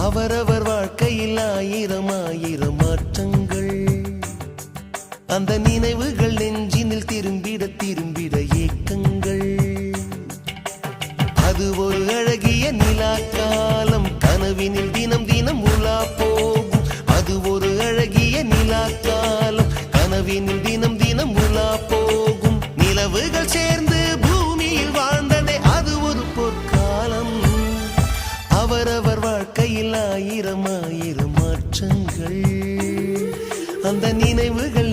அவரவர் வாழ்க்கையில் ஆயிரம் ஆயிரம் மாற்றங்கள். அந்த நினைவுகள் நெஞ்சினில் திரும்பிட திரும்பிட ஏக்கங்கள். அது ஒரு அழகிய நிலா காலம், கனவினில் தினம் தினம் உலா போகும். அது ஒரு அழகிய நிலா காலம், கனவினில் தினம் தினம் உலா போகும். நிலவுகள் சேர்ந்து பூமியில் வாழ்ந்ததே அது ஒரு பொற்காலம். அவரவர் வாழ்க்கையில் ஆயிரம் ஆயிரம் மாற்றங்கள். அந்த நினைவுகள்